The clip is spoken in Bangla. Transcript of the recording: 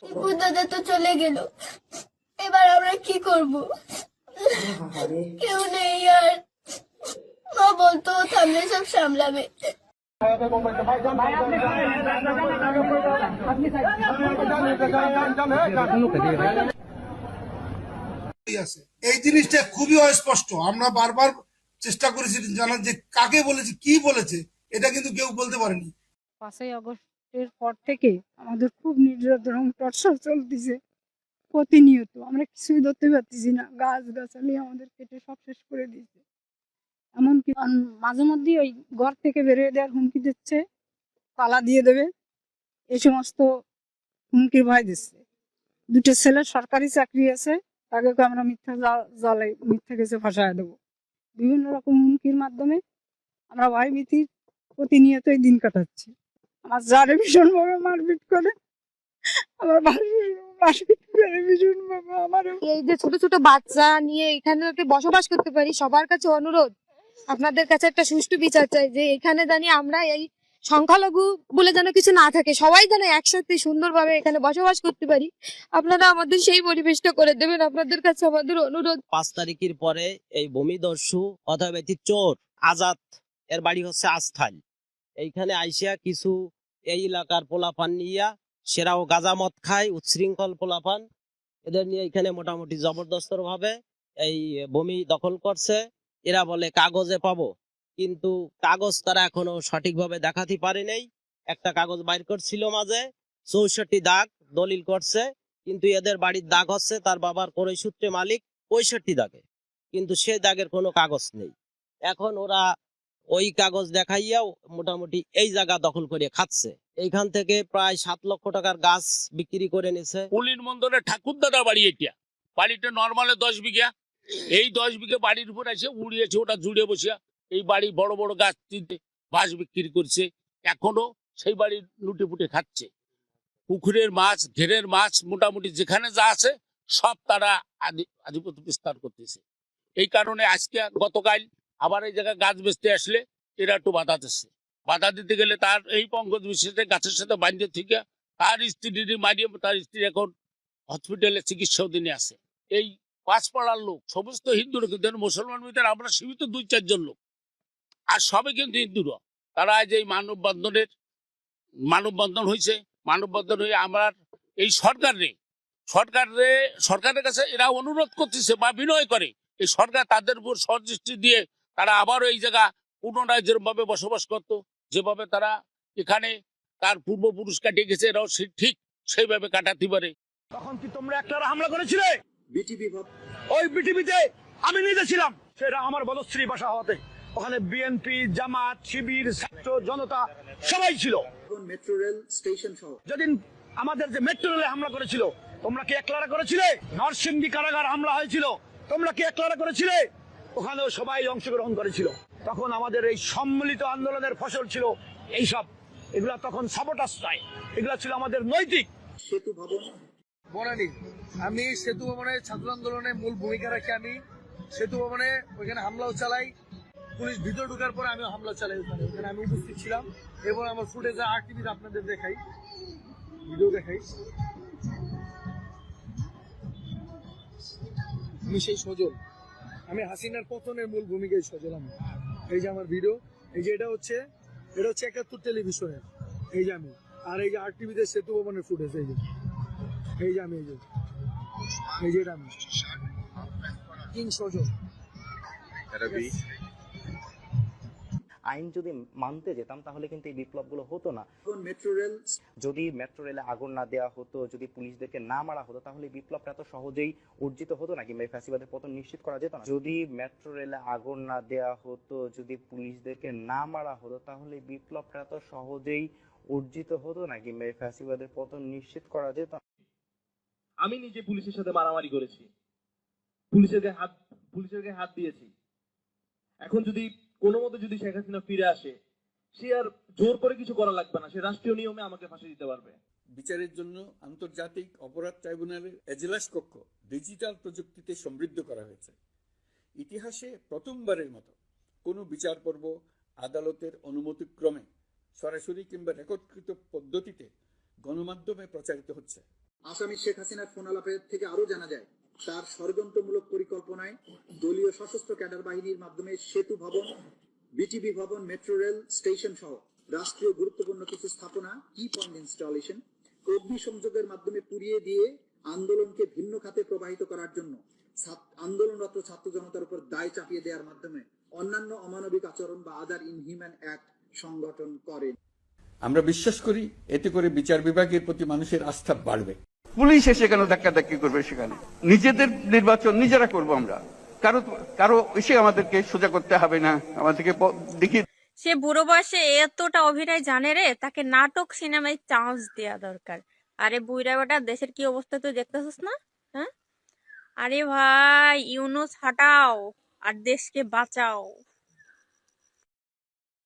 টিপু দাদা তো চলে গেল, এবার আমরা কি করব? কেউ নেই আর। মা বলতো থামলে সব সামলাবে। এই জিনিসটা খুবই অস্পষ্ট। আমরা বারবার চেষ্টা করেছি জানার যে কাকে বলেছে, কি বলেছে, এটা কিন্তু কেউ বলতে পারেনি। 5ই আগস্টের পর থেকে আমাদের খুব নির্যাতন টর্চার চলতেছে প্রতিনিয়ত। আমরা কিছুই ধরতে পারতেছি না, গাছ গাছালি আমাদের কেটে সব শেষ করে দিয়েছে। এমনকি মাঝে মধ্যেই ওই ঘর থেকে বেরিয়ে দেওয়ার হুমকি দিচ্ছে, তালা দিয়ে দেবে, এই সমস্ত হুমকির ভয় দিচ্ছে। দুটো ছেলে সরকারি চাকরি আছে, তাকে আমরা মিথ্যা জালে মিথ্যা কেসে ফাঁসায় দেবো। বিভিন্ন রকম হুমকির মাধ্যমে আমরা ভয় ভীতির প্রতিনিয়তই দিন কাটাচ্ছি। আমার যারে ভীষণভাবে মারপিট করে, আমার মারপিট করে ভীষণভাবে। আমারও এই যে ছোট ছোট বাচ্চা নিয়ে এখানে বসবাস করতে পারি, সবার কাছে অনুরোধ, আপনাদের কাছে একটা সুষ্ঠু বিচার চাই যে এখানে জানি আমরা এই সংখ্যালঘু বলে যেন কিছু না থাকে, সবাই যেন একসাথে সুন্দরভাবে এখানে বসবাস করতে পারি। আপনারা আমাদের সেই পরিবেশটা করে দেবেন, আপনাদের কাছে আমাদের অনুরোধ। 5 তারিখের পরে এই ভূমিদস্যু অথবা চোর আজাদ, এর বাড়ি হচ্ছে আস্থাল, এইখানে আইসিয়া কিছু এই এলাকার পোলাপান নিয়া, সেরাও গাঁজা মদ খায়, উচ্ছৃঙ্খল পোলাপান, এদের নিয়ে এখানে মোটামুটি জবরদস্ত ভাবে এই ভূমি দখল করছে। এরা বলে কাগজে পাবো, কিন্তু কাগজ তারা এখনো সঠিকভাবে দেখাতে পারে নাই। একটা কাগজ বাইর করছিল মাঝে, 64 দাগ দলিল করছে, কিন্তু এদের বাড়ির দাগ হচ্ছে তার বাবার কোরই সূত্রে মালিক 65 দাগে, কিন্তু সে দাগের কোনো কাগজ নেই। এখন ওরা ওই কাগজ দেখাইয়াও মোটামুটি এই জায়গা দখল করে খাচ্ছে। এইখান থেকে প্রায় 7 লক্ষ টাকার গাছ বিক্রি করে নিছে। পুলির মন্দিরে ঠাকুর দাদা বাড়ি, এটা বাড়িটা নর্মালে 10 বিঘা। এই 10 বিঘা বাড়ির উপর এসে উড়িয়েছে, ওটা জুড়ে বসিয়া এই বাড়ি বড় বড় গাছ তিনটে বাঁশ বিক্রি করছে, এখনো সেই বাড়ি লুটে পুটে খাচ্ছে। পুকুরের মাছ, ঘেরের মাছ, মোটামুটি যেখানে যা আছে সব তারা আধিপত্য বিস্তার করতেছে। এই কারণে আজকে গতকাল আবার এই জায়গায় গাছ বেচতে আসলে এরা একটু বাধা দিচ্ছে। বাধা দিতে গেলে তার এই পঙ্কজ বিশেষে গাছের সাথে বাঁধে থেকে তার স্ত্রী মারিয়ে, তার স্ত্রী এখন হসপিটালে চিকিৎসা অধীনে আছে। এই পাঁচপাড়ার লোক সমস্ত হিন্দুরা, কিন্তু মুসলমান ভিতরে আমরা সীমিত 2-4 জন লোক, আর সবে কিন্তু হিন্দুরা। তারা আজ এই মানববন্ধন হয়েছে। মানববন্ধন হয়ে আমরা এই সরকারের কাছে এরা অনুরোধ করতেছে বা বিনয় করে, এই সরকার তাদের উপর সদৃষ্টি দিয়ে তারা আবারও এই জায়গা পুনরায় যেভাবে বসবাস করতো, যেভাবে তারা এখানে তার পূর্বপুরুষ কাটিয়ে গেছে, এরাও ঠিক সেইভাবে কাটাতে পারে। তখন কি তোমরা একটা হামলা করেছিলে? ওই বিটিভিতে আমি নিজে ছিলাম, সেটা আমার বনশ্রী বাসা হতে। ওখানে বিএনপি, জামাত, শিবির, ছাত্র জনতা সবাই ছিল। মেট্রো রেল স্টেশন সহ যেদিন আমাদের যে মেট্রো রেলে হামলা করেছিল, তোমরা কি একলারা করেছিলে? নরসিংদী কারাগার হামলা হয়েছিল, তোমরা কি একলারা করেছিলে? ওখানেও সবাই অংশগ্রহণ করেছিল। তখন আমাদের এই সম্মিলিত আন্দোলনের ফসল ছিল এইসব। এগুলা তখন সাবোটাস নয়, এগুলা ছিল আমাদের নৈতিক। সেতু ভবন বনানী, আমি সেতু ভবনের ছাত্র আন্দোলনে মূল ভূমিকা রাখি। আমি সেতু ভবনে ওইখানে হামলাও চালাই, পুলিশ ভিতরে ঢোকার পরে আমিও হামলা চালাই, ওখানে আমি উপস্থিত ছিলাম। এবং আমার ফুটেজে আরটিভিতে আপনাদের দেখাই, ভিডিও দেখাই। আমি সেই সজল, আমি হাসিনার পতনের মূল ভূমিকায় সজল। আমি এই যে আমার ভিডিও, এই যে এটা হচ্ছে 71 টেলিভিশনের, এই যে আমি, আর এই যে আরটিভিতে সেতু ভবনের ফুটেজ, এই যে আমি, এই যে এটা আমি কিং সজল। আইন যদি মানতে যেতাম তাহলে কিন্তু এই বিপ্লবগুলো হতো না। মেট্রো রেল, যদি মেট্রো রেলে আগুন না দেওয়া হতো, যদি পুলিশদেরকে না মারা হতো, তাহলে বিপ্লবটা এত সহজেই অর্জিত হতো না, কিংবা ফ্যাসিবাদের পতন নিশ্চিত করা যেত না। যদি মেট্রো রেলে আগুন না দেওয়া হতো, যদি পুলিশদেরকে না মারা হতো, তাহলে বিপ্লবটা এত সহজেই অর্জিত হতো না, কিংবা ফ্যাসিবাদের পতন নিশ্চিত করা যেত না। আমি নিজে পুলিশের সাথে মারামারি করেছি, পুলিশের গায়ে হাত দিয়েছি। এখন যদি কোনো মতে যদি শেখ হাসিনা ফিরে আসে, সে আর জোর করে কিছু করা লাগবে না, সে রাষ্ট্রীয় নিয়মে আমাকে ফাঁসি দিতে পারবে। বিচারের জন্য আন্তর্জাতিক অপরাধ ট্রাইব্যুনালের এজলাস কক্ষ ডিজিটাল প্রযুক্তিতে সমৃদ্ধ করা হয়েছে। ইতিহাসে প্রথমবারের মতো কোনো বিচার পর্ব আদালতের অনুমতিক্রমে সরাসরি কিংবা রেকর্ডকৃত পদ্ধতিতে গণমাধ্যমে প্রচারিত হচ্ছে। আসামি শেখ হাসিনার ফোন আলাপের থেকে আরো জানা যায়, তার ষড়যন্ত্রমূলক পরিকল্পনায় দলীয় সশস্ত্র ক্যাডার বাহিনীর মাধ্যমে সেতু ভবন, বিটিভি ভবন, মেট্রো রেল স্টেশন সহ রাষ্ট্রীয় গুরুত্বপূর্ণ কিছু স্থাপনা কি পয়েন্ট ইনস্টলেশন, অগ্নিসংযোগের মাধ্যমে পুড়িয়ে দিয়ে আন্দোলনকে ভিন্ন খাতে প্রবাহিত করার জন্য আন্দোলনরত ছাত্র জনতার উপর দায় চাপিয়ে দেওয়ার মাধ্যমে অন্যান্য অমানবিক আচরণ বা আদার ইনহিউম্যান অ্যাক্ট সংগঠন করেন। আমরা বিশ্বাস করি এতে করে বিচার বিভাগের প্রতি মানুষের আস্থা বাড়বে। পুলিশ এসে কেন ধাক্কাধাক্কি করবে? সেখানে নিজেদের নির্বাচন নিজেরা করব আমরা, কারো এসে আমাদেরকে সোজা করতে হবে না, আমাদেরকে দেখিয়ে। সে বুড়ো বয়সে এতটা অভিনয় জানে রে, তাকে নাটক সিনেমায় চান্স দেওয়া দরকার। আরে বুইরা বেটা, দেশের কি অবস্থা তুই দেখতেছিস না? হ্যাঁ, আরে ভাই ইউনুস হাটাও আর দেশকে বাঁচাও।